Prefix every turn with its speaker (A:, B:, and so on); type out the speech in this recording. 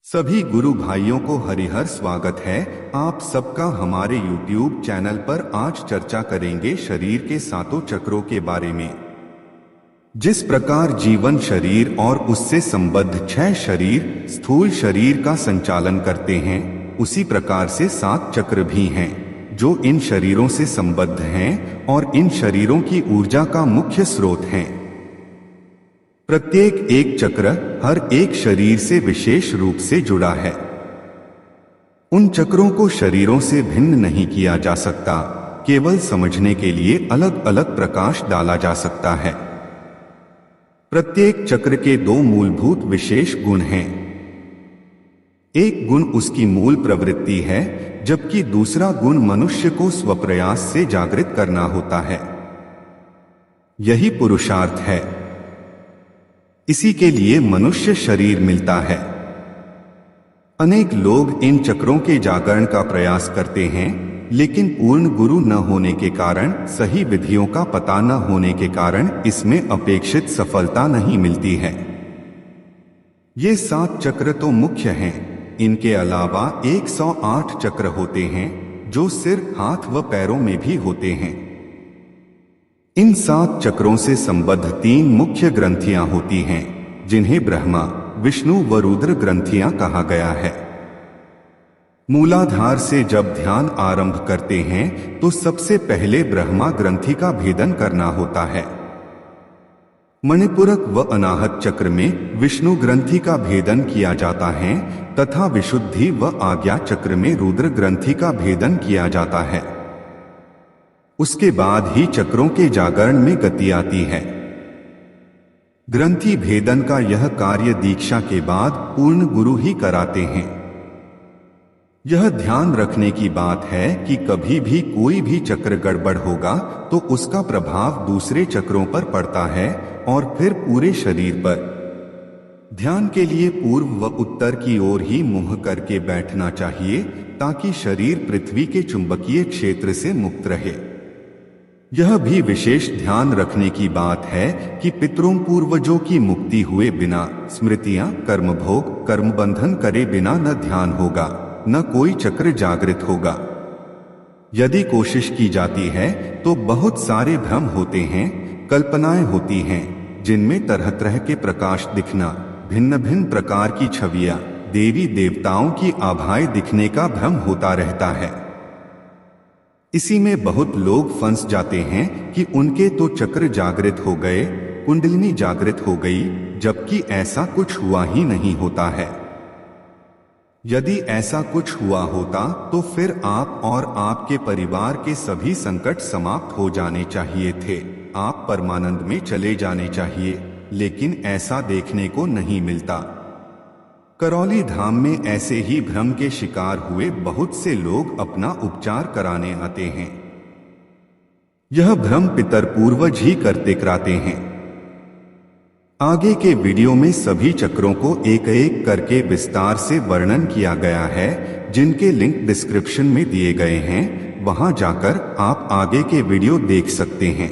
A: सभी गुरु भाइयों को हरिहर स्वागत है। आप सबका हमारे YouTube चैनल पर आज चर्चा करेंगे शरीर के सातों चक्रों के बारे में। जिस प्रकार जीवन शरीर और उससे संबद्ध 6 शरीर स्थूल शरीर का संचालन करते हैं, उसी प्रकार से 7 चक्र भी हैं जो इन शरीरों से संबद्ध हैं और इन शरीरों की ऊर्जा का मुख्य स्रोत हैं। प्रत्येक एक चक्र हर एक शरीर से विशेष रूप से जुड़ा है। उन चक्रों को शरीरों से भिन्न नहीं किया जा सकता, केवल समझने के लिए अलग अलग प्रकाश डाला जा सकता है। प्रत्येक चक्र के 2 मूलभूत विशेष गुण हैं। एक गुण उसकी मूल प्रवृत्ति है, जबकि दूसरा गुण मनुष्य को स्वप्रयास से जागृत करना होता है। यही पुरुषार्थ है। इसी के लिए मनुष्य शरीर मिलता है। अनेक लोग इन चक्रों के जागरण का प्रयास करते हैं, लेकिन पूर्ण गुरु न होने के कारण, सही विधियों का पता न होने के कारण इसमें अपेक्षित सफलता नहीं मिलती है। ये 7 चक्र तो मुख्य हैं। इनके अलावा 108 चक्र होते हैं जो सिर, हाथ व पैरों में भी होते हैं। इन 7 चक्रों से संबद्ध 3 मुख्य ग्रंथियां होती हैं, जिन्हें ब्रह्मा, विष्णु व रुद्र ग्रंथियां कहा गया है। मूलाधार से जब ध्यान आरंभ करते हैं तो सबसे पहले ब्रह्मा ग्रंथि का भेदन करना होता है। मणिपुरक व अनाहत चक्र में विष्णु ग्रंथि का भेदन किया जाता है तथा विशुद्धि व आज्ञा चक्र में रुद्र ग्रंथि का भेदन किया जाता है। उसके बाद ही चक्रों के जागरण में गति आती है। ग्रंथि भेदन का यह कार्य दीक्षा के बाद पूर्ण गुरु ही कराते हैं। यह ध्यान रखने की बात है कि कभी भी कोई भी चक्र गड़बड़ होगा तो उसका प्रभाव दूसरे चक्रों पर पड़ता है और फिर पूरे शरीर पर। ध्यान के लिए पूर्व व उत्तर की ओर ही मुंह करके बैठना चाहिए ताकि शरीर पृथ्वी के चुंबकीय क्षेत्र से मुक्त रहे। यह भी विशेष ध्यान रखने की बात है कि पितरों पूर्वजों की मुक्ति हुए बिना, स्मृतियां, कर्मभोग, कर्मबंधन करे बिना न ध्यान होगा, न कोई चक्र जागृत होगा। यदि कोशिश की जाती है तो बहुत सारे भ्रम होते हैं, कल्पनाएं होती हैं, जिनमें तरह तरह के प्रकाश दिखना, भिन्न भिन्न प्रकार की छवियां, देवी देवताओं की आभाएं दिखने का भ्रम होता रहता है। इसी में बहुत लोग फंस जाते हैं कि उनके तो चक्र जागृत हो गए, कुंडलिनी जागृत हो गई, जबकि ऐसा कुछ हुआ ही नहीं होता है। यदि ऐसा कुछ हुआ होता तो फिर आप और आपके परिवार के सभी संकट समाप्त हो जाने चाहिए थे। आप परमानंद में चले जाने चाहिए, लेकिन ऐसा देखने को नहीं मिलता। करौली धाम में ऐसे ही भ्रम के शिकार हुए बहुत से लोग अपना उपचार कराने आते हैं। यह भ्रम पितर पूर्वज ही करते कराते हैं। आगे के वीडियो में सभी चक्रों को एक एक करके विस्तार से वर्णन किया गया है, जिनके लिंक डिस्क्रिप्शन में दिए गए हैं। वहां जाकर आप आगे के वीडियो देख सकते हैं।